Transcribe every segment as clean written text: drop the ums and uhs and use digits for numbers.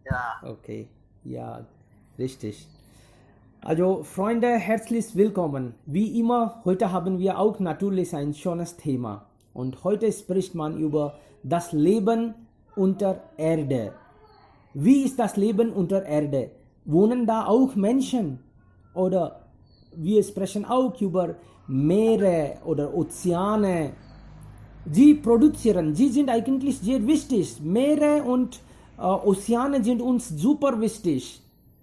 Ja. Okay, ja, richtig. Also, Freunde, herzlich willkommen. Wie immer, heute haben wir auch natürlich ein schönes Thema. Und heute spricht man über das Leben unter Erde. Wie ist das Leben unter Erde? Wohnen da auch Menschen? Oder wir sprechen auch über Meere oder Ozeane. Sie sind eigentlich sehr wichtig. Meere und Ozeane sind uns super wichtig.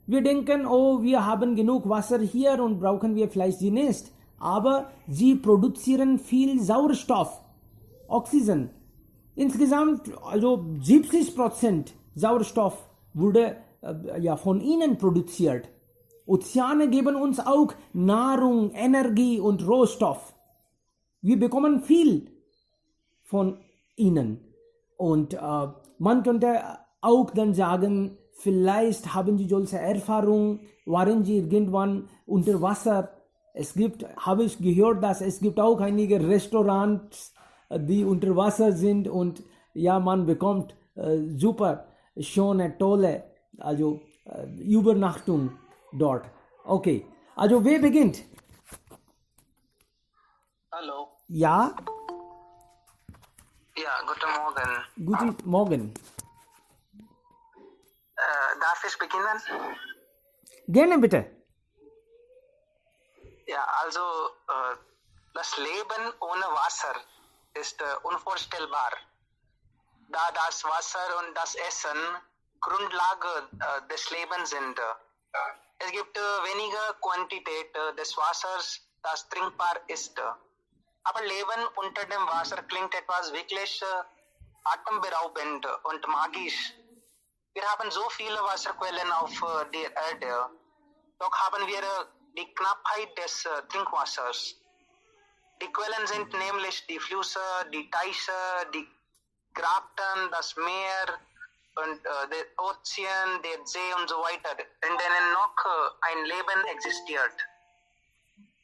Wir denken, oh, wir haben genug Wasser hier und brauchen wir vielleicht sie nicht. Aber sie produzieren viel Sauerstoff, Oxygen. Insgesamt, also 70% Sauerstoff wurde von ihnen produziert. Ozeane geben uns auch Nahrung, Energie und Rohstoff. Wir bekommen viel von ihnen. Und man könnte auch dann sagen, vielleicht haben sie solche Erfahrungen, waren sie irgendwann unter Wasser. Habe ich gehört, dass es gibt auch einige Restaurants, die unter Wasser sind und ja, man bekommt super schöne, tolle, also Übernachtung dort. Okay, also wer beginnt? Hallo. Ja, Ja, guten Morgen. guten Morgen. Darf ich beginnen? Gerne bitte. Ja, also das Leben ohne Wasser ist unvorstellbar, da das Wasser und das Essen Grundlage des Lebens sind. Es gibt wenige Quantität des Wassers, das trinkbar ist. Aber Leben unter dem Wasser klingt etwas wirklich atemberaubend und magisch. Wir haben so viele Wasserquellen auf der Erde, doch haben wir die Knappheit des Trinkwassers. Die Quellen sind nämlich die Flüsse, die Teiche, die Graben, das Meer und der Ozean, der See und so weiter, in denen noch ein Leben existiert.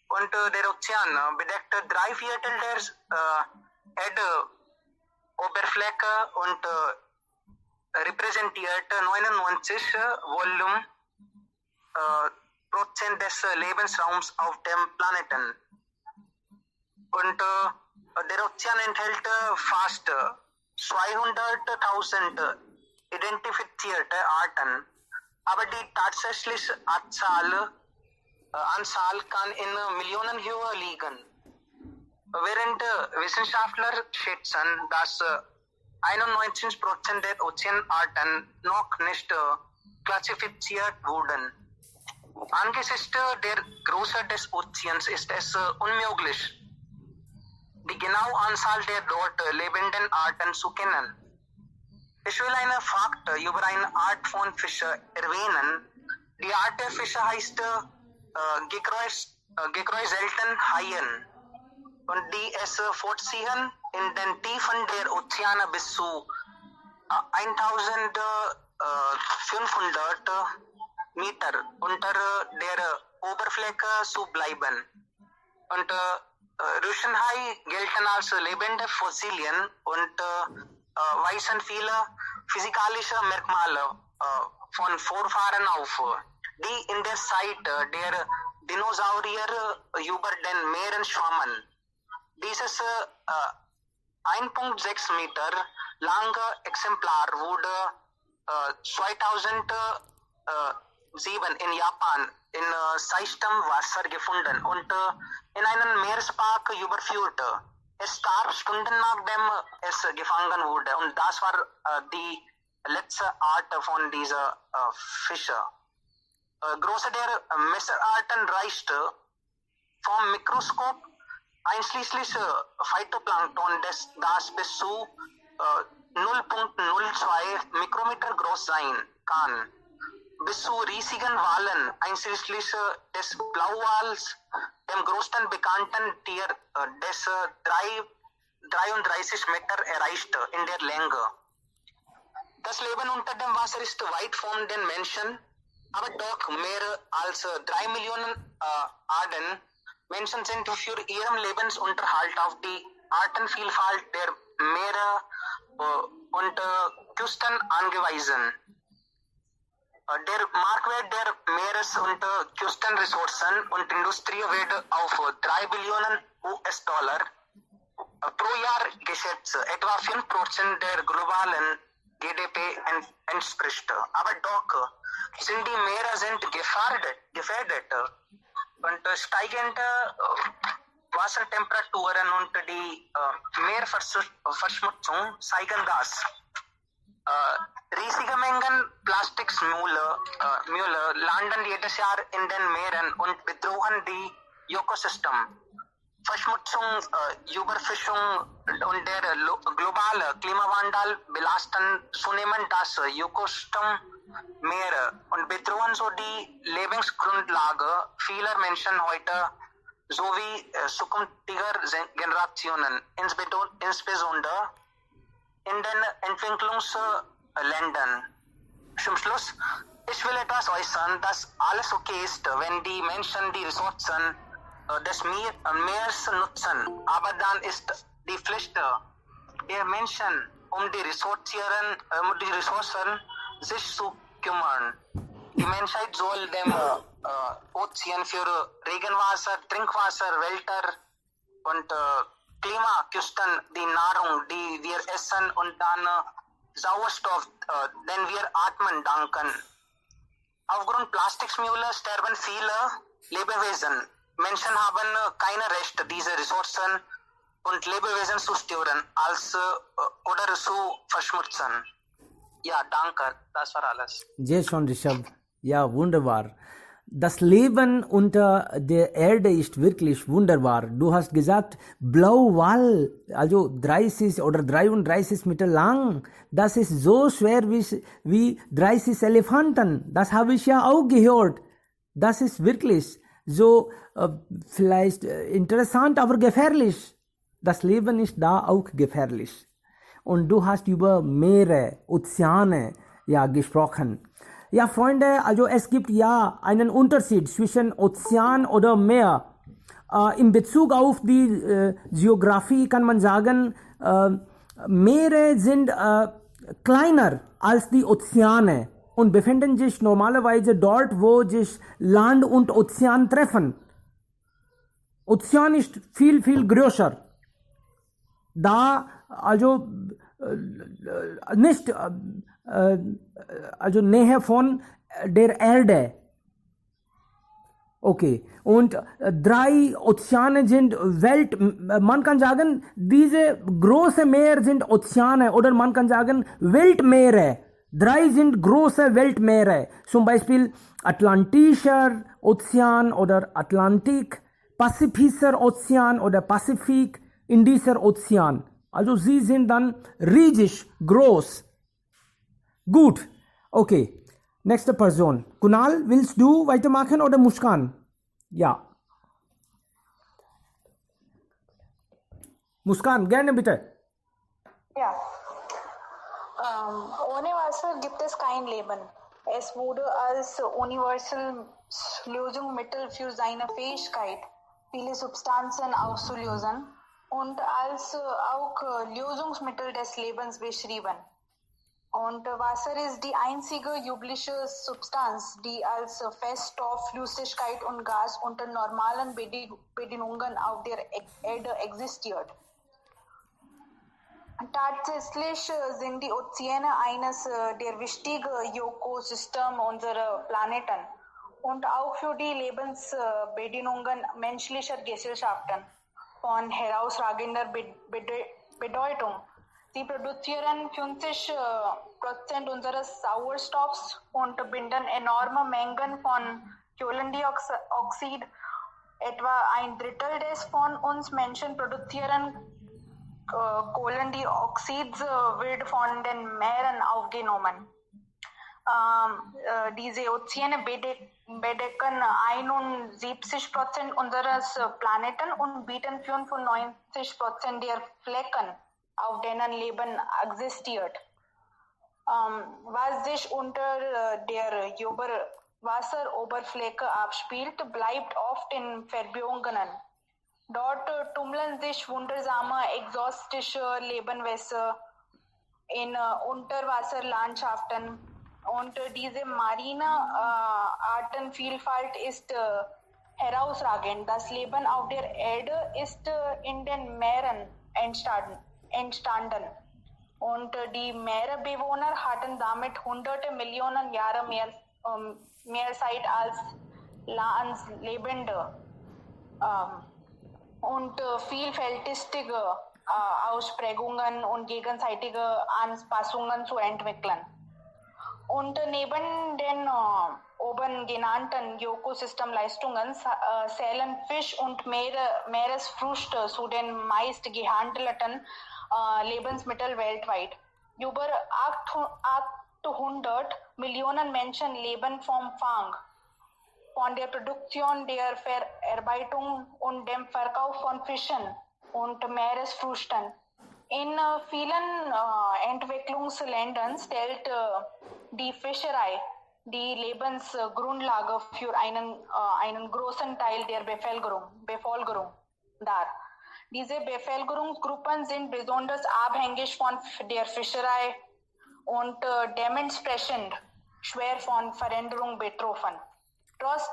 Und der Ozean bedeckt 3/4 der Erdoberfläche und repräsentiert 99 Volumen Prozent des Lebensraums auf dem Planeten. Und der Ozean enthält fast 200.000 identifizierte Arten, aber die tatsächliche Anzahl kann in Millionen höher liegen. Während Wissenschaftler schätzen, dass 91% der Ozeanarten noch nicht klassifiziert wurden. Angesichts der Größe des Ozeans ist es unmöglich, die genaue Anzahl der dort lebenden Arten zu kennen. Ich will einen Fakt über eine Art von Fische erwähnen. Die Art der Fische heißt Gekräuselten-Haien und die es vorziehen, in den Tiefen der Ozeane bis zu 1500 Meter unter der Oberfläche zu bleiben. Und Rüschenhai gelten als lebende Fossilien und weisen viele physikalische Merkmale von Vorfahren auf, die in der Zeit der Dinosaurier über den Meeren schwammen. Dieses 1,6 Meter lange Exemplar wurde 2007 in Japan in seichtem Wasser gefunden und in einen Meerespark überführt. Es starb Stunden nachdem es gefangen wurde und das war die letzte Art von dieser Fische. Größe der Messerarten reicht vom Mikroskop einschließlich Phytoplankton, das bis zu 0,02 Mikrometer groß sein kann, bis zu riesigen Walen, einschließlich des Blauwals, dem größten bekannten Tier, des 33 Meter erreicht in der Länge. Das Leben unter dem Wasser ist weit von den Menschen, aber doch mehr als 3 Millionen Arten Menschen sind für ihren Lebensunterhalt auf die Artenvielfalt der Meere und Küsten angewiesen. Der Marktwert der Meeres- und Küstenressourcen und Industrie wird auf 3 Billionen US-Dollar pro Jahr geschätzt, etwa 5% der globalen GDP entspricht. Aber doch sind die Meere sind gefährdet und steigende Wassertemperaturen und die Meerverschmutzung zeigen das. Riesige Mengen Plastikmülle landen jedes Jahr in den Meeren und bedrohen die Ökosystem. Verschmutzung, Überfischung und der globale Klimawandel belasten zunehmend das Ökosystem Meere und bedrohen so die Lebensgrundlage vieler Menschen heute sowie zukünftiger Generationen, insbesondere in den Entwicklungsländern. Zum Schluss, ich will etwas äußern, dass alles okay ist, wenn die Menschen die Ressourcen des Meeres nutzen, aber dann ist die Pflicht der Menschen, die Ressourcen sich zu kümmern. Die Menschheit soll dem Ozean für Regenwasser, Trinkwasser, Wälder und Klimaküsten die Nahrung, die wir essen und dann Sauerstoff, den wir atmen, danken. Aufgrund Plastikmüll sterben viele Lebewesen. Menschen haben kein Recht, diese Ressourcen und Lebewesen zu stören oder zu verschmutzen. Ja, danke, das war alles. Sehr schön, Rishabh. Ja, wunderbar. Das Leben unter der Erde ist wirklich wunderbar. Du hast gesagt, Blauwal, also 30 oder 33 Meter lang. Das ist so schwer wie 30 Elefanten. Das habe ich ja auch gehört. Das ist wirklich so vielleicht interessant, aber gefährlich. Das Leben ist da auch gefährlich. Und du hast über Meere, Ozeane ja gesprochen. Ja, Freunde, also es gibt ja einen Unterschied zwischen Ozean oder Meer. In Bezug auf die Geografie kann man sagen, Meere sind kleiner als die Ozeane und befinden sich normalerweise dort, wo sich Land und Ozean treffen. Ozean ist viel, viel größer. Da also nicht also Nähe von der Erde. Okay. Und 3 Ozeane sind man kann sagen, diese große Meer sind Ozeane oder man kann sagen Weltmeere. 3 sind große Weltmeere. Zum Beispiel Atlantischer Ozean oder Atlantik, Pazifischer Ozean oder Pazifik, Indischer Ozean. Also sie sind dann riesig groß. Gut, okay. Nächste Person. Kunal, willst du weitermachen oder Muskan? Ja. Muskan, gerne bitte. Ja. Ohne Wasser gibt es kein Leben. Es wurde als universelle Lösungsmittel für seine Fähigkeit, viele Substanzen auszulösen und als auch Lösungsmittel des Lebens beschrieben. Und Wasser ist die einzige übliche Substanz, die als Feststoff, Flüssigkeit und Gas unter normalen Bedingungen auf der Erde existiert. Tatsächlich sind die Ozeane eines der wichtigen Ökosysteme unserer Planeten und auch für die Lebensbedingungen menschlicher Gesellschaften von herausragender Bedeutung. Sie produzieren 50% unseres Sauerstoffs und binden enorme Mengen von Kohlendioxid. Etwa ein Drittel des von uns Menschen produzieren Kohlendioxid wird von den Meeren aufgenommen. Diese Ozeane bedecken 71% unseres Planeten und bieten 95% der Flecken, auf denen Leben existiert. Was sich unter der Wasseroberfläche abspielt, bleibt oft in Verbindungen. Dort tummeln sich wundersame exotische Lebewesen in Unterwasserlandschaften. Und diese marine Artenvielfalt ist herausragend. Das Leben auf der Erde ist in den Meeren entstanden. Und die Meeresbewohner hatten damit hunderte Millionen Jahre mehr Zeit als Landlebende und vielfältige Ausprägungen und gegenseitige Anpassungen zu entwickeln. Und neben den oben genannten Ökosystemleistungen zählen Fisch und Meeresfrüchte zu den meist gehandelten Lebensmitteln weltweit. Über 800 Millionen Menschen leben vom Fang, von der Produktion, der Verarbeitung und dem Verkauf von Fischen und Meeresfrüchten. In vielen Entwicklungsländern stellt die Fischerei die Lebensgrundlage für einen großen Teil der Bevölkerung dar. Diese Bevölkerungsgruppen sind besonders abhängig von der Fischerei und dementsprechend schwer von Veränderung betroffen. Trotz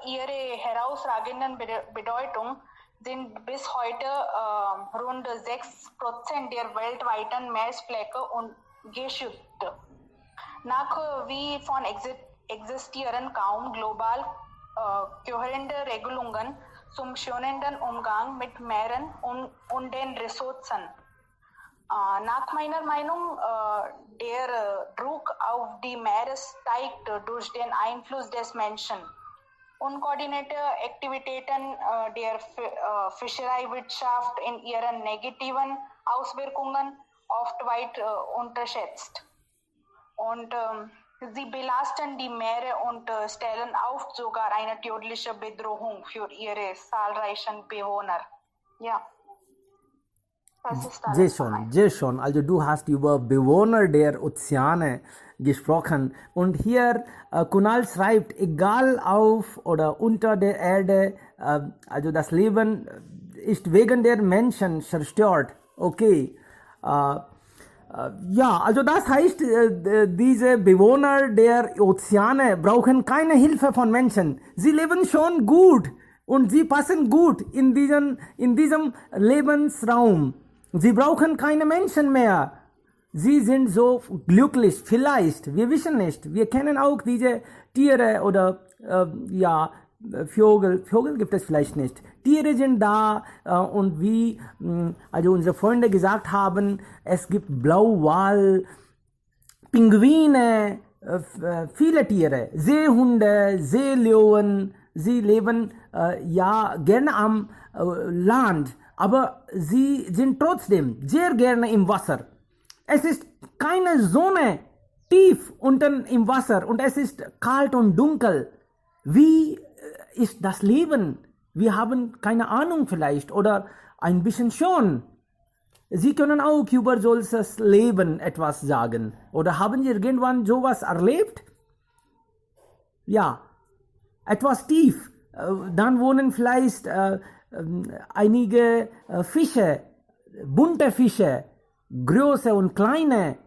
ihrer herausragenden Bedeutung sind bis heute rund 6% der weltweiten Meeresfläche geschützt. Nach wie von existieren kaum global kohärente Regelungen zum schonenden Umgang mit Meeren und den Ressourcen. Nach meiner Meinung, der Druck auf die Meere steigt durch den Einfluss des Menschen. Unkoordinierte Aktivitäten der Fischereiwirtschaft in ihren negativen Auswirkungen oft weit unterschätzt. Und sie belasten die Meere und stellen oft sogar eine tödliche Bedrohung für ihre zahlreichen Bewohner. Ja. Sehr schön. Also du hast über Bewohner der Ozeane gesprochen. Und hier Kunal schreibt, egal auf oder unter der Erde, also das Leben ist wegen der Menschen zerstört. Okay. Ja, also das heißt, diese Bewohner der Ozeane brauchen keine Hilfe von Menschen. Sie leben schon gut und sie passen gut in diesem Lebensraum. Sie brauchen keine Menschen mehr. Sie sind so glücklich, vielleicht, wir wissen nicht. Wir kennen auch diese Tiere oder Vögel gibt es vielleicht nicht. Tiere sind da und wie also unsere Freunde gesagt haben, es gibt Blauwal, Pinguine, viele Tiere, Seehunde, Seelöwen. Sie leben gerne am Land, aber sie sind trotzdem sehr gerne im Wasser. Es ist keine Sonne tief unten im Wasser und es ist kalt und dunkel. Wie ist das Leben? Wir haben keine Ahnung vielleicht oder ein bisschen schon. Sie können auch über solches Leben etwas sagen. Oder haben Sie irgendwann sowas erlebt? Ja, etwas tief. Dann wohnen vielleicht einige Fische, bunte Fische, große und kleine.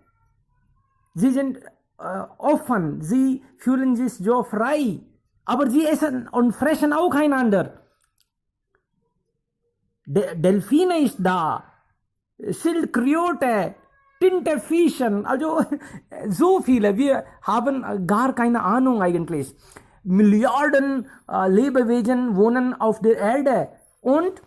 Sie sind offen, sie fühlen sich so frei. Aber sie essen und fressen auch einander. Delfine ist da, Schildkröte, Tintenfischen, also so viele. Wir haben gar keine Ahnung eigentlich. Milliarden Lebewesen wohnen auf der Erde und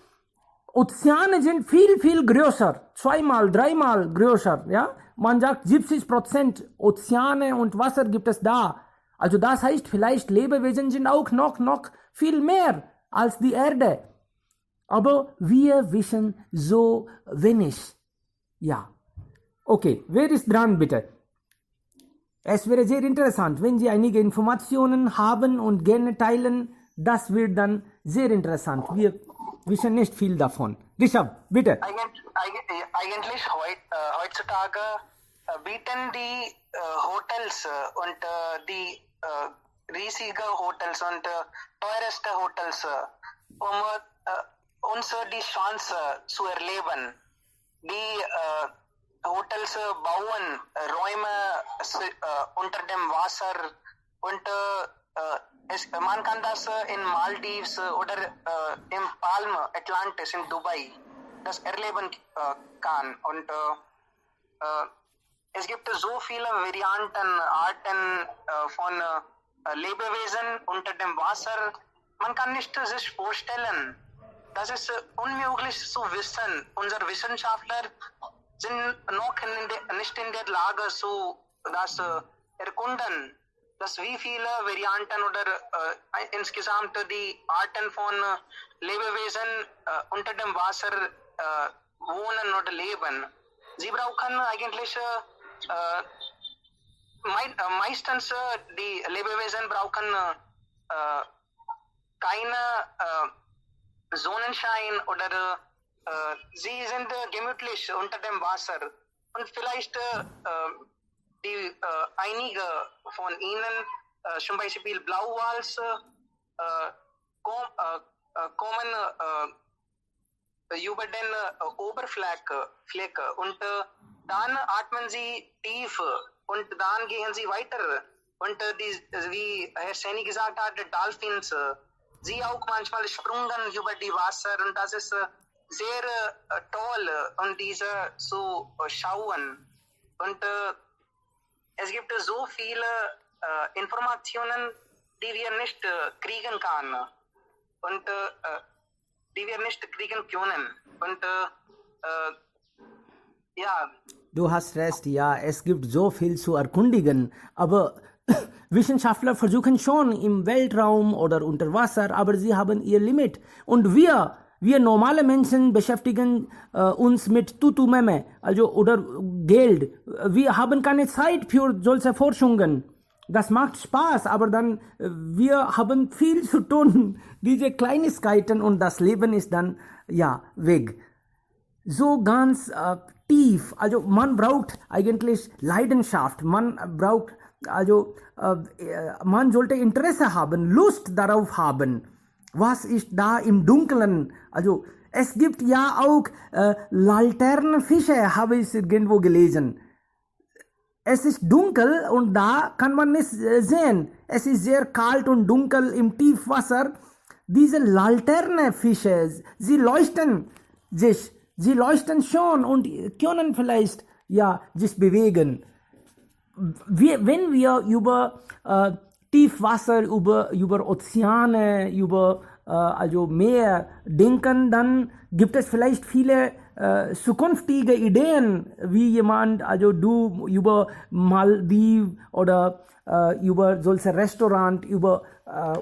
Ozeane sind viel, viel größer, 2-mal, 3-mal größer. Ja? Man sagt 70% Ozeane und Wasser gibt es da. Also das heißt, vielleicht Lebewesen sind auch noch viel mehr als die Erde. Aber wir wissen so wenig. Ja. Okay, wer ist dran bitte? Es wäre sehr interessant, wenn Sie einige Informationen haben und gerne teilen. Das wird dann sehr interessant. Wir wissen nicht viel davon. Rishabh, bitte. Eigentlich heutzutage bieten die Hotels und die riesige Hotels und teuerste Hotels, uns die Chance zu erleben, die Hotels bauen Räume unter dem Wasser und man kann das in Maldives oder im Palm Atlantis in Dubai das erleben kann. Und es gibt so viele Varianten, Arten von Lebewesen unter dem Wasser. Man kann nicht sich vorstellen. Das ist unmöglich zu wissen. Unsere Wissenschaftler sind noch nicht in der Lage, das erkunden, dass wie viele Varianten oder insgesamt die Arten von Lebewesen unter dem Wasser wohnen oder leben. Sie brauchen eigentlich meistens die Lebewesen brauchen keine Sonnenschein oder sie sind gemütlich unter dem Wasser. Und vielleicht einige von ihnen, zum Beispiel Blauwals, kommen über den Oberfläche und dann atmen sie tief und dann gehen sie weiter. Und wie Herr Seni gesagt hat, Dolphins, sie auch manchmal sprungen über die Wasser und das ist sehr toll, um diese zu schauen. Und es gibt so viele Informationen, die wir nicht kriegen können und die wir nicht kriegen können. Und ja. Du hast recht, ja, es gibt so viel zu erkundigen, aber Wissenschaftler versuchen schon im Weltraum oder unter Wasser, aber sie haben ihr Limit. Und wir normale Menschen beschäftigen uns mit Tutumeme, also oder Geld. Wir haben keine Zeit für solche Forschungen. Das macht Spaß, aber dann wir haben viel zu tun, diese Kleinigkeiten und das Leben ist dann ja weg. So ganz tief, also man braucht eigentlich Leidenschaft, man braucht also man sollte Interesse haben, Lust darauf haben. Was ist da im Dunkeln? Also es gibt ja auch Laternenfische, habe ich irgendwo gelesen. Es ist dunkel und da kann man nicht sehen. Es ist sehr kalt und dunkel im Tiefwasser. Diese Laternenfische, sie leuchten sich, sie leuchten schon und können vielleicht ja sich bewegen. Wenn wir über Tiefwasser, über Ozeane, über also Meer denken, dann gibt es vielleicht viele zukünftige Ideen, wie jemand, also du über Maldives oder über solche Restaurant, über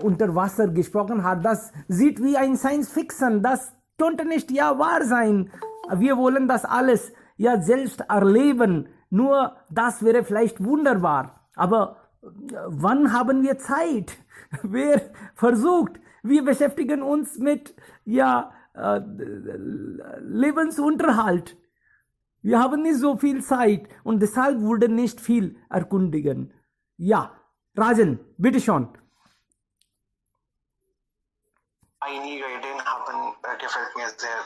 Unterwasser gesprochen hat. Das sieht wie ein Science Fiction, das könnte nicht ja wahr sein. Wir wollen das alles ja selbst erleben. Nur das wäre vielleicht wunderbar. Aber wann haben wir Zeit? Wer versucht? Wir beschäftigen uns mit ja Lebensunterhalt. Wir haben nicht so viel Zeit und deshalb wurde nicht viel erkundigen. Ja, Rajan, bitte schon. Einige Ideen haben gefällt mir sehr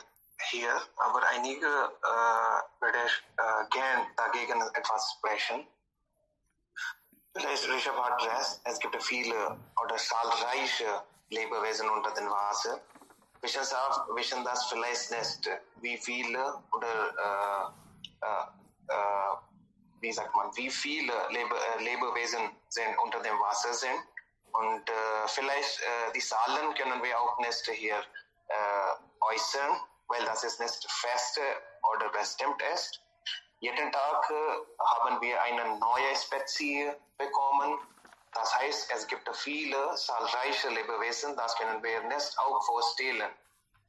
hier, aber einige würde ich gern dagegen etwas sprechen. Vielleicht Rishabh hat recht, es gibt viele oder zahlreiche Lebewesen unter dem Wasser. Wissen das vielleicht nicht, wie viele oder wie sagt man, wie viele Lebewesen sind unter dem Wasser sind. Und vielleicht die Zahlen können wir auch nicht hier äußern, weil das ist nicht fest oder bestimmt ist. Jeden Tag haben wir eine neue Spezies bekommen. Das heißt, es gibt viele zahlreiche Lebewesen, das können wir nicht auch vorstellen.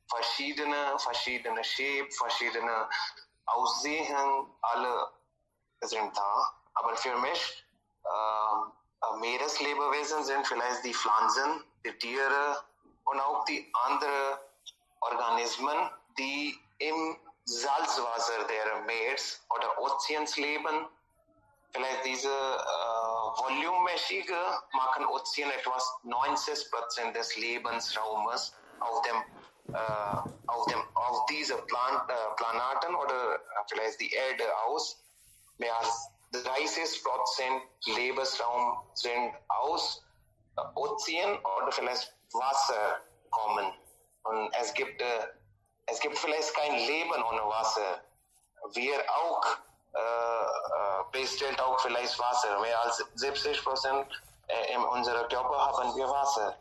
Verschiedene Shape, verschiedene Aussehen, alle sind da. Aber für mich, Meereslebewesen sind vielleicht die Pflanzen, die Tiere und auch die anderen Organismen, die im Salzwasser der Meers oder Ozeans leben. Vielleicht diese volumenmäßige machen Ozean etwas 90% des Lebensraumes auf dem auf diese Planeten oder vielleicht die Erde aus. Mehr als 30% Lebensraum sind aus Ozean oder vielleicht Wasser kommen. Und es gibt vielleicht kein Leben ohne Wasser. Wir auch bestellt auch vielleicht Wasser. Mehr als 70% in unserem Körper haben wir Wasser.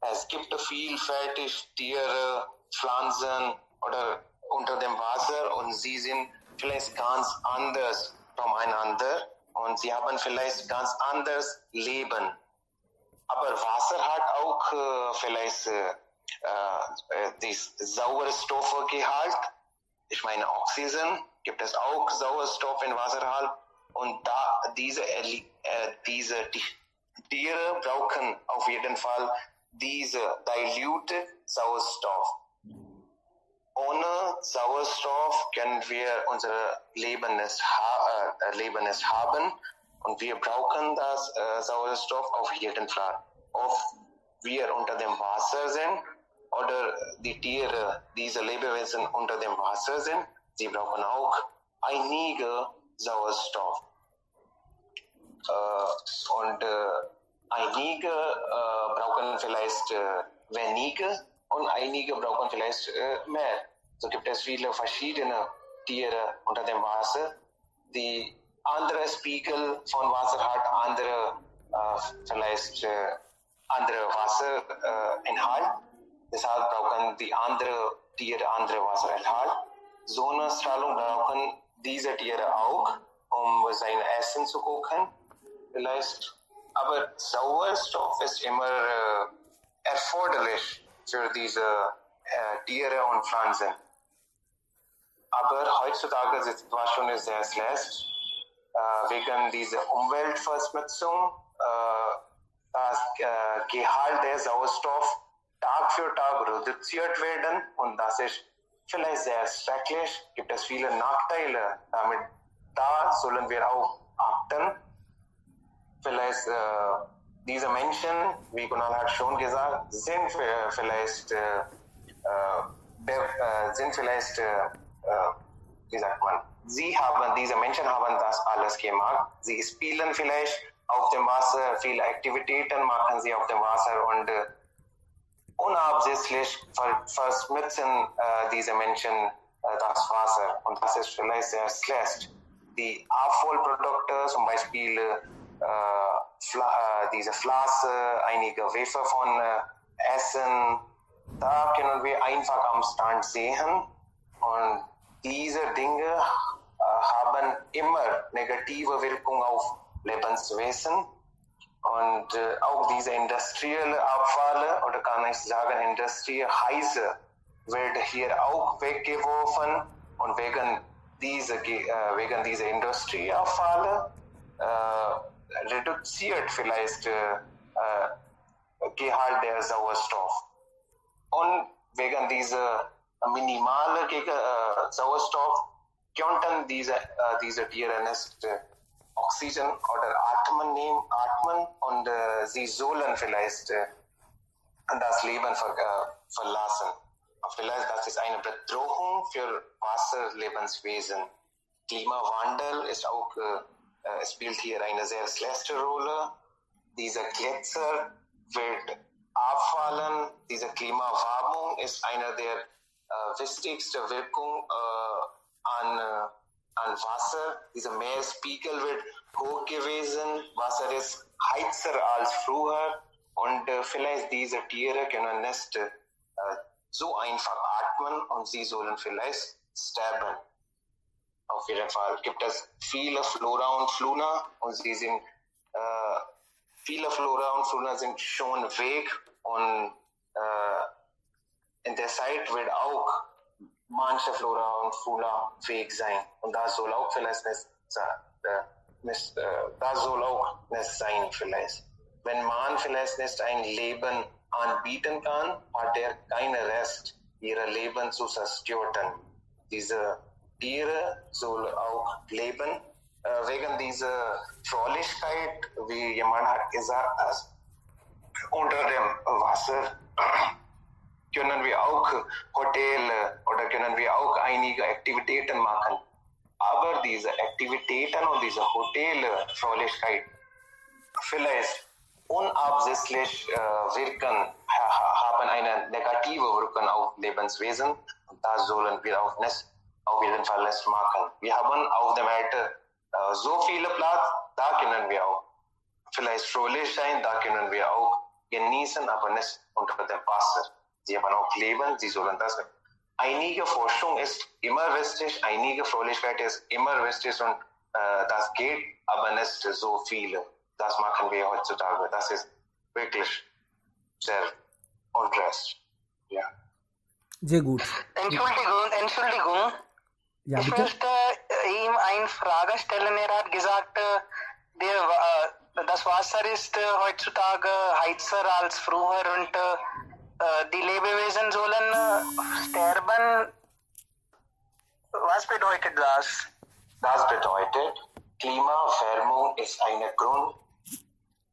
Es gibt vielfältig Tiere, Pflanzen oder unter dem Wasser und sie sind vielleicht ganz anders voneinander und sie haben vielleicht ganz anderes Leben. Aber Wasser hat auch vielleicht die Sauerstoffgehalt. Ich meine Oxygen, gibt es auch Sauerstoff in Wasserhalt und da diese Tiere brauchen auf jeden Fall diese diluted Sauerstoff. Ohne Sauerstoff können wir unser Leben nicht haben und wir brauchen das Sauerstoff auf jeden Fall. Ob wir unter dem Wasser sind oder die Tiere, diese Lebewesen unter dem Wasser sind, sie brauchen auch einige Sauerstoff. Und einige brauchen vielleicht weniger und einige brauchen vielleicht mehr. So gibt es viele verschiedene Tiere unter dem Wasser. Die andere Spiegel von Wasser hat andere vielleicht andere Wasserinhalt. Deshalb brauchen die andere Tiere andere Wassereinhalt. Sonnenstrahlung brauchen diese Tiere auch, um sein Essen zu kochen. Vielleicht. Aber Sauerstoff ist immer erforderlich für diese Tiere und Pflanzen. Aber heutzutage die Situation ist sehr schlecht. Wegen dieser Umweltverschmutzung, das Gehalt der Sauerstoff Tag für Tag reduziert werden und das ist vielleicht sehr schrecklich. Gibt es viele Nachteile damit. Da sollen wir auch achten. Vielleicht diese Menschen, wie Kunal hat schon gesagt, sind vielleicht wie sagt man, diese Menschen haben das alles gemacht. Sie spielen vielleicht auf dem Wasser, viele Aktivitäten machen sie auf dem Wasser und unabsichtlich verschmutzen diese Menschen das Wasser und das ist vielleicht sehr schlecht. Die Abfallprodukte, zum Beispiel diese Flosse, einige Wafer von Essen, da können wir einfach am Strand sehen und diese Dinge haben immer negative Wirkung auf Lebenswesen und auch diese industrielle Abfälle oder kann ich sagen Industrieheiße wird hier auch weggeworfen und wegen dieser Industrieabfälle reduziert vielleicht Gehalt der Sauerstoff und wegen dieser minimale Sauerstoff könnten diese Tiere nicht Oxygen oder atmen und sie sollen vielleicht das Leben verlassen. Vielleicht das ist eine Bedrohung für Wasserlebenswesen. Klimawandel ist auch spielt hier eine sehr schlechte Rolle. Dieser Gletscher wird abfallen. Diese Klimaerwärmung ist eine der wichtigsten Wirkungen an Wasser. Dieser Meerspiegel wird hoch gewesen. Wasser ist heißer als früher und vielleicht diese Tiere können nicht so einfach atmen und sie sollen vielleicht sterben. Auf jeden Fall gibt es viele Flora und Fauna und viele Flora und Fauna sind schon weg und in der Zeit wird auch manche Flora und Fauna weg sein und das soll auch vielleicht nicht sein vielleicht. Wenn man vielleicht nicht ein Leben anbieten kann, hat er keine Rest, ihr Leben zu zerstören. Diese Tiere sollen auch leben. Wegen dieser Fröhlichkeit, wie jemand hat gesagt, dass unter dem Wasser können wir auch Hotel oder können wir auch einige Aktivitäten machen. Aber diese Aktivitäten und diese Hotelfröhlichkeit vielleicht unabsichtlich wirken, haben eine negative Wirkung auf Lebenswesen. Und das sollen wir auch nicht, auf jeden Fall nicht machen. Wir haben auf der Erde so viele Platz, da können wir auch vielleicht fröhlich sein, da können wir auch genießen, aber nicht unter dem Wasser. Sie haben auch Leben, sie sollen das. Einige Forschung ist immer wichtig, einige Fröhlichkeit ist immer wichtig und das geht, aber nicht so viele. Das machen wir heutzutage. Das ist wirklich sehr unrecht. Ja. Sehr gut. Entschuldigung. Ja, Ich bitte? möchte ihm eine Frage stellen. Er hat gesagt, das Wasser ist heutzutage heißer als früher und die Lebewesen sollen sterben. Was bedeutet das? Das bedeutet, Klimawärmung ist ein Grund,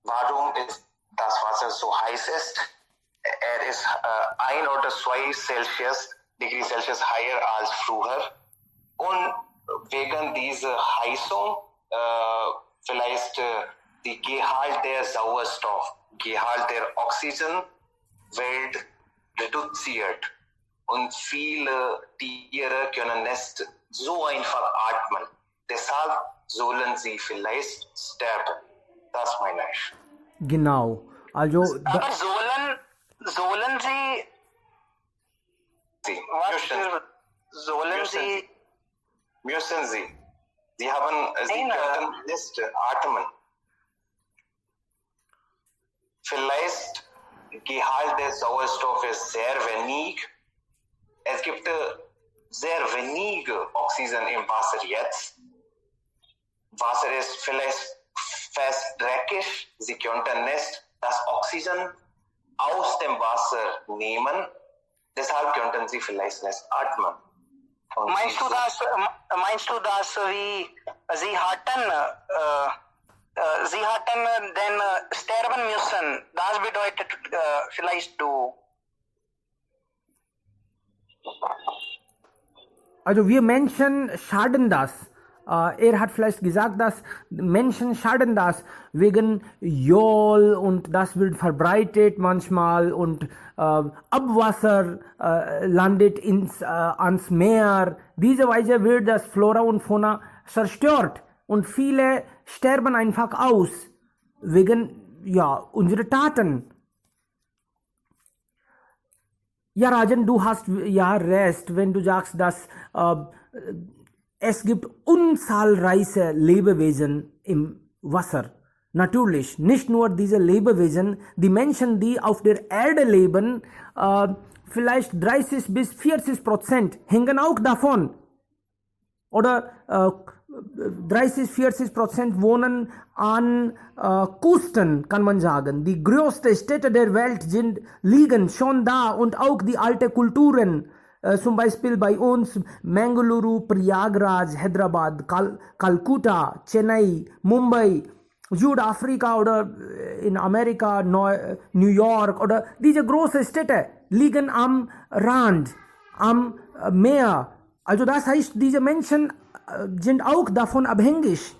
warum ist das Wasser so heiß ist. Er ist 1 oder 2 Degree Celsius höher als früher. Und wegen dieser Heizung vielleicht die Gehalt der Sauerstoff, Gehalt der Oxygen wird reduziert. Und viele Tiere können nicht so einfach atmen. Deshalb sollen sie vielleicht sterben. Das meine ich. Genau. Also, Aber sollen sie, Sie sollen sie, müssen sie. Sie können nicht atmen. Vielleicht Gehalt des Sauerstoffs ist sehr wenig. Es gibt sehr wenige Oxygen im Wasser jetzt. Wasser ist vielleicht fest dreckig. Sie könnten nicht das Oxygen aus dem Wasser nehmen. Deshalb könnten sie vielleicht nicht atmen. Und meinst du, dass sie hatten denn sterben müssen? Das bedeutet vielleicht du. Also wir Menschen schaden das. Er hat vielleicht gesagt, dass Menschen schaden das wegen Jol und das wird verbreitet manchmal und Abwasser landet ans Meer. Diese Weise wird das Flora und Fauna zerstört und viele sterben einfach aus wegen unserer Taten. Ja, Rajan, du hast ja recht, wenn du sagst, dass es gibt unzahlreiche Lebewesen im Wasser. Natürlich, nicht nur diese Lebewesen, die Menschen, die auf der Erde leben, vielleicht 30 bis 40% hängen auch davon. Oder 30-40% wohnen an Küsten, kann man sagen. Die größten Städte der Welt liegen schon da und auch die alten Kulturen. Zum Beispiel bei uns Mangaluru, Prayagraj, Hyderabad, Calcutta, Chennai, Mumbai, Südafrika oder in Amerika, New York oder diese großen Städte liegen am Rand, am Meer. Also das heißt, diese Menschen sind auch davon abhängig.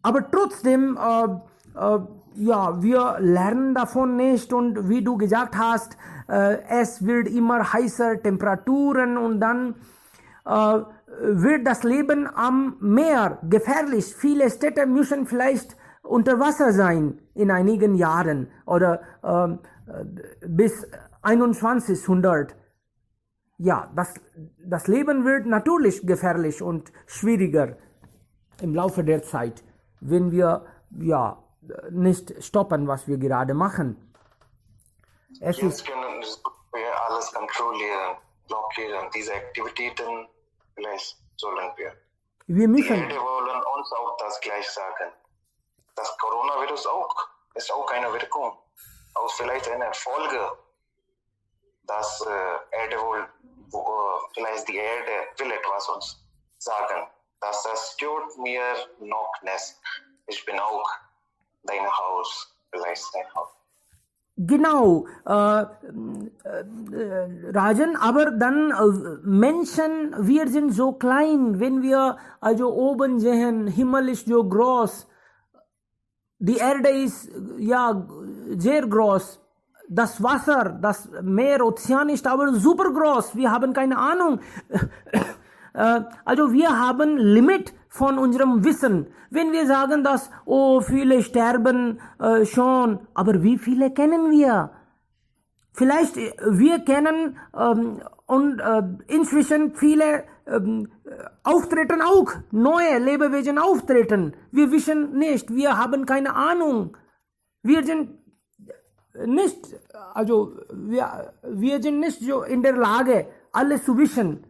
Aber trotzdem, wir lernen davon nicht und wie du gesagt hast, es wird immer heißer Temperaturen und dann wird das Leben am Meer gefährlich. Viele Städte müssen vielleicht unter Wasser sein in einigen Jahren oder bis 2100. Ja, das Leben wird natürlich gefährlich und schwieriger im Laufe der Zeit, wenn wir nicht stoppen, was wir gerade machen. Jetzt können wir alles kontrollieren, blockieren. Diese Aktivitäten vielleicht sollen wir. Wir müssen. Die Erde wollen uns auch das gleich sagen. Das Coronavirus ist auch eine Wirkung, auch vielleicht eine Folge. Das Erde vielleicht die Erde will etwas uns sagen. Das stört mir noch nicht. Ich bin auch dein Haus, vielleicht dein Haus. Genau, Rajan, aber dann Menschen, wir sind so klein, wenn wir also oben sehen, Himmel ist so groß, die Erde ist ja sehr groß, das Wasser, das Meer, Ozean ist aber super groß, wir haben keine Ahnung. Also wir haben Limit von unserem Wissen. Wenn wir sagen, dass viele sterben schon, aber wie viele kennen wir? Vielleicht wir kennen und inzwischen viele auftreten auch, neue Lebewesen auftreten. Wir wissen nicht, wir haben keine Ahnung. Wir sind nicht, also wir sind nicht so in der Lage, alles zu wissen.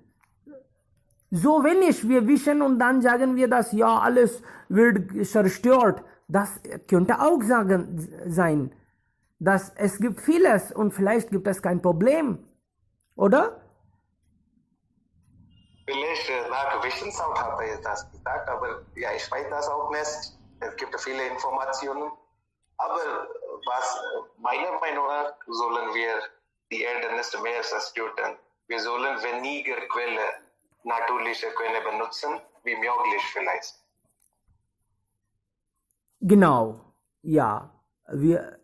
So wenig wir wissen und dann sagen wir, dass ja alles wird zerstört. Das könnte auch sein, dass es gibt vieles und vielleicht gibt es kein Problem, oder? Vielleicht nach Wissenschaft hat er das gesagt, aber ja, ich weiß das auch nicht. Es gibt viele Informationen. Aber was meiner Meinung nach sollen wir die Erde nicht mehr zerstören. Wir sollen weniger natürliche Quelle benutzen, wie möglich vielleicht. Genau, ja, wir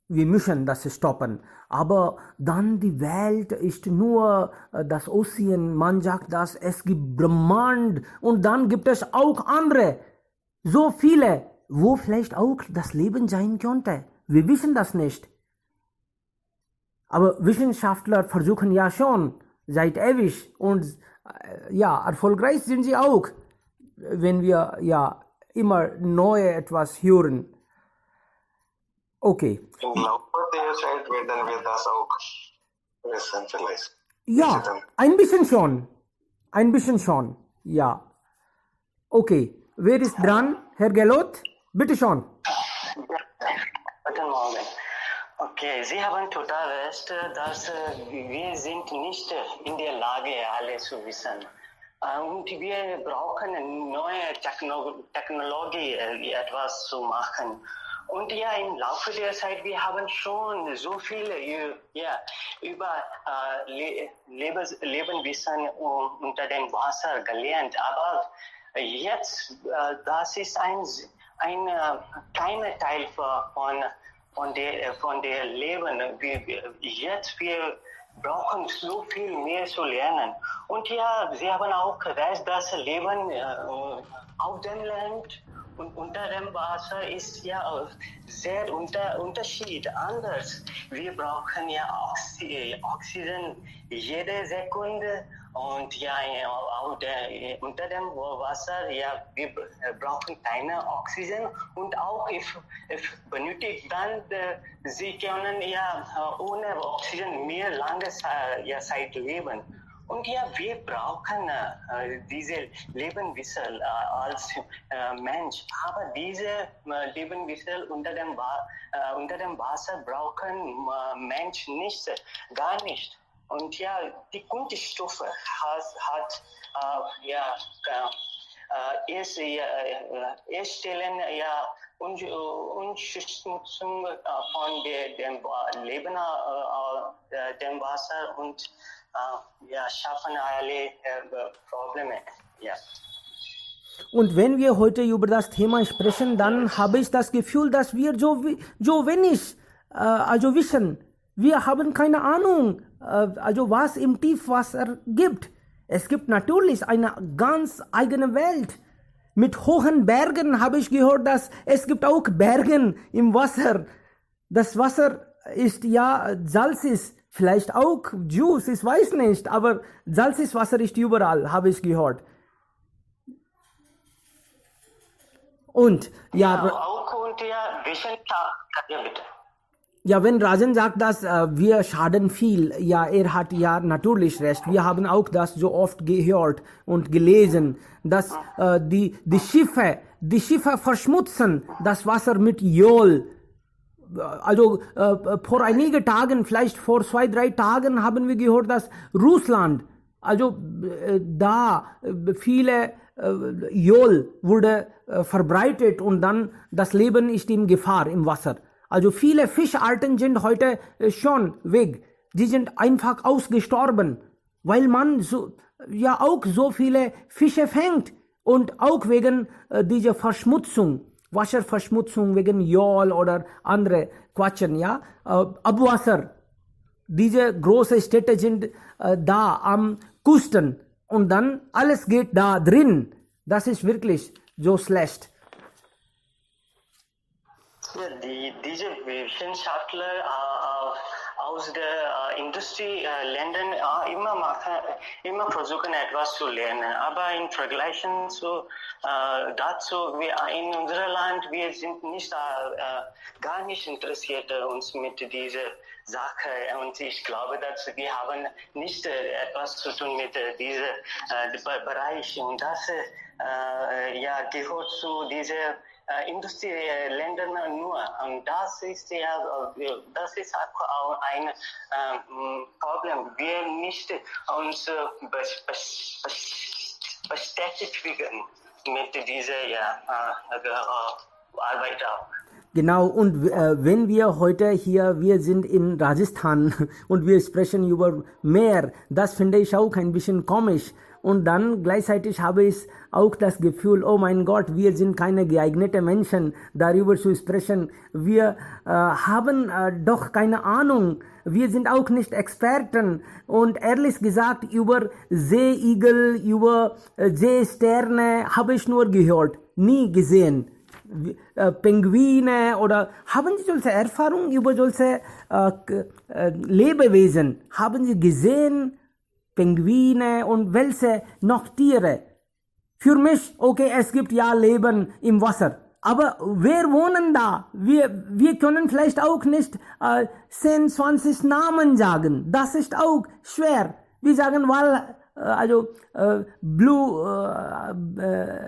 müssen das stoppen. Aber dann die Welt ist nur das Ozean, man sagt, dass es gibt Brahmand und dann gibt es auch andere, so viele, wo vielleicht auch das Leben sein könnte. Wir wissen das nicht. Aber Wissenschaftler versuchen ja schon seit ewig und ja, erfolgreich sind sie auch, wenn wir ja immer neue etwas hören. Okay. Im Laufe der Zeit werden wir das auch wissen vielleicht. Ja, ein bisschen schon, ja. Okay, wer ist dran? Herr Gelot, bitte schon. Guten Morgen. Okay, Sie haben total recht, dass wir sind nicht in der Lage, alles zu wissen. Und wir brauchen neue Technologie, etwas zu machen. Und ja, im Laufe der Zeit, wir haben schon so viel über Lebewesen unter dem Wasser gelernt. Aber jetzt, das ist ein kleiner Teil von der Leben. Wir brauchen so viel mehr zu lernen. Und ja, Sie haben auch recht, das Leben auf dem Land und unter dem Wasser ist ja sehr Unterschied, anders. Wir brauchen ja Oxygen jede Sekunde und ja, unter dem Wasser, ja, wir brauchen keine Oxygen und auch if benötigt, dann Sie können ja ohne Oxygen mehr lange Zeit leben. Und ja, wir brauchen diese Lebewesen als Mensch. Aber diese Lebewesen unter dem Wasser brauchen Menschen nicht, gar nicht. Und ja, die Kunststoffe erstellen ja Unterstützung von dem Leben dem Wasser und schaffen alle Probleme. Ja. Und wenn wir heute über das Thema sprechen, dann habe ich das Gefühl, dass wir so wenig wissen. Wir haben keine Ahnung, was im Tiefwasser gibt. Es gibt natürlich eine ganz eigene Welt. Mit hohen Bergen habe ich gehört, dass es gibt auch Berge im Wasser. Das Wasser ist ja salzig, vielleicht auch Juice, ich weiß nicht, aber salziges Wasser ist überall, habe ich gehört. Und ja, auch und ja, Wissenschaft, ja bitte. Ja, wenn Rajan sagt, dass wir schaden viel, ja, er hat ja natürlich recht. Wir haben auch das so oft gehört und gelesen, dass die Schiffe verschmutzen das Wasser mit Öl. Also vor einigen Tagen, vielleicht vor 2-3 Tagen haben wir gehört, dass Russland, da viele Öl wurde verbreitet und dann das Leben ist in Gefahr im Wasser. Also viele Fischarten sind heute schon weg. Die sind einfach ausgestorben, weil man auch so viele Fische fängt und auch wegen dieser Verschmutzung, Wasserverschmutzung wegen Jol oder andere Quatschen, ja. Abwasser, diese großen Städte sind da am Küsten und dann alles geht da drin. Das ist wirklich so schlecht. Ja, diese Wissenschaftler aus der Industrieländern immer versuchen etwas zu lernen, aber im Vergleich zu dazu, wir in unserem Land, wir sind nicht gar nicht interessiert uns mit dieser Sache und ich glaube, dass wir haben nicht etwas zu tun mit diesem Bereich und das gehört zu dieser Industrieländern nur. Und das ist auch ein Problem. Wir nicht uns bestätigen mit dieser Arbeit auch. Genau, und wenn wir heute wir sind in Rajasthan und wir sprechen über Meer, das finde ich auch ein bisschen komisch. Und dann gleichzeitig habe ich auch das Gefühl, oh mein Gott, wir sind keine geeigneten Menschen, darüber zu sprechen. Wir haben doch keine Ahnung. Wir sind auch nicht Experten. Und ehrlich gesagt, über Seeigel, über Seesterne habe ich nur gehört, nie gesehen. Pinguine oder haben Sie solche Erfahrungen über solche Lebewesen? Haben Sie gesehen? Pinguine und welche noch Tiere? Für mich, okay, es gibt ja Leben im Wasser. Aber wer wohnen da? Wir können vielleicht auch nicht 10, 20 Namen sagen. Das ist auch schwer. Wir sagen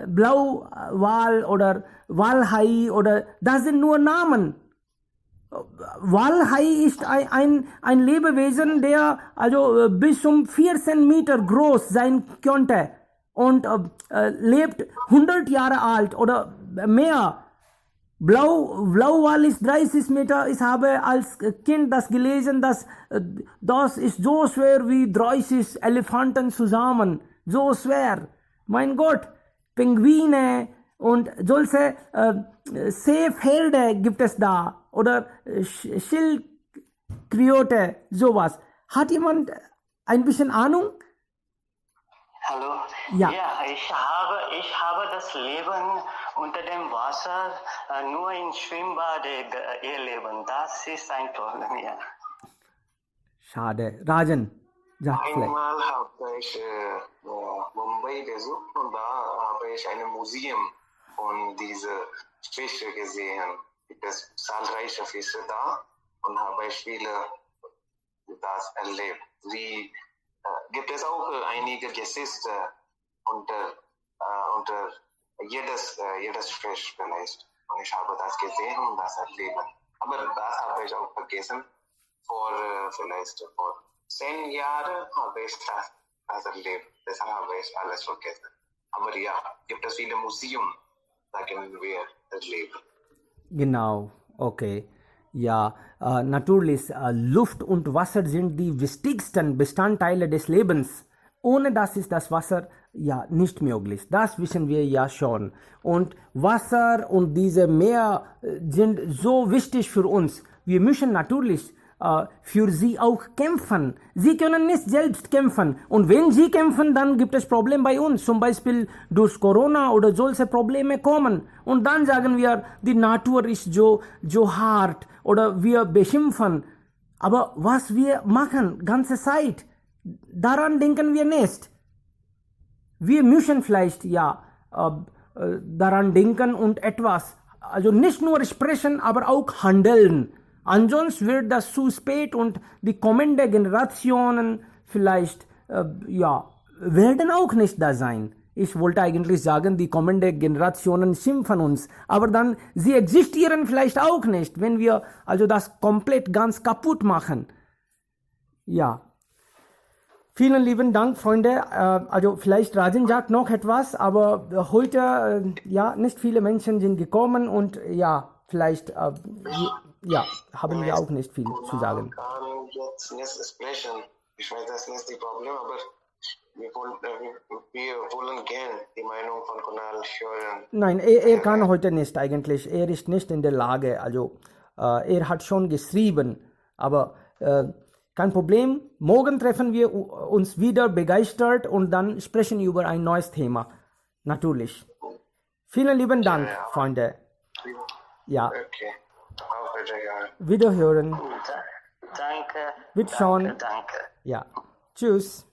Blauwal oder Walhai oder das sind nur Namen. Walhai ist ein Lebewesen, der bis zum 14 Meter groß sein könnte und lebt 100 Jahre alt oder mehr. Blauwal ist 30 Meter. Ich habe als Kind das gelesen, dass das ist so schwer wie 30 Elefanten zusammen. So schwer. Mein Gott, Pinguine und solche Seepferde gibt es da. Oder Schildkröte, sowas. Hat jemand ein bisschen Ahnung? Hallo? Ja. Ich habe das Leben unter dem Wasser nur im Schwimmbad erleben. Das ist ein Problem, ja. Schade. Rajan, sag vielleicht. Einmal habe ich Mumbai besucht und da habe ich ein Museum von diesen Fischen gesehen. Gibt es zahlreiche Fische da und habe ich viele das erlebt. Wie gibt es auch einige Geschichten unter jedes Fisch vielleicht. Und ich habe das gesehen und das erlebt. Aber das habe ich auch vergessen. Vielleicht vor 10 Jahren habe ich das erlebt. Deshalb habe ich alles vergessen. Aber ja, gibt es viele Museen, da können wir erleben. Genau, okay. Ja, natürlich, Luft und Wasser sind die wichtigsten Bestandteile des Lebens. Ohne das ist das Wasser ja nicht möglich. Das wissen wir ja schon. Und Wasser und diese Meer sind so wichtig für uns. Wir müssen natürlich für sie auch kämpfen. Sie können nicht selbst kämpfen. Und wenn sie kämpfen, dann gibt es Probleme bei uns. Zum Beispiel durch Corona oder solche Probleme kommen. Und dann sagen wir, die Natur ist so hart oder wir beschimpfen. Aber was wir machen, ganze Zeit, daran denken wir nicht. Wir müssen vielleicht daran denken und etwas, also nicht nur sprechen, aber auch handeln. Ansonsten wird das zu spät und die kommenden Generationen vielleicht werden auch nicht da sein. Ich wollte eigentlich sagen, die kommenden Generationen schimpfen uns, aber dann sie existieren vielleicht auch nicht, wenn wir also das komplett ganz kaputt machen. Ja. Vielen lieben Dank, Freunde. Also vielleicht Rajan sagt noch etwas, aber heute nicht viele Menschen sind gekommen und ja, vielleicht Ja, haben wir auch nicht viel zu sagen. Kann jetzt nicht sprechen. Ich weiß, das ist nicht das Problem, aber wir wollen gerne die Meinung von Kunal hören. Nein, er kann heute nicht eigentlich. Er ist nicht in der Lage. Also, er hat schon geschrieben, aber kein Problem. Morgen treffen wir uns wieder begeistert und dann sprechen über ein neues Thema. Natürlich. Vielen lieben Dank, Freunde. Ja. Okay. Auf Wiederhören. Wiederhören. Danke. Wiederschauen. Danke. Ja. Tschüss.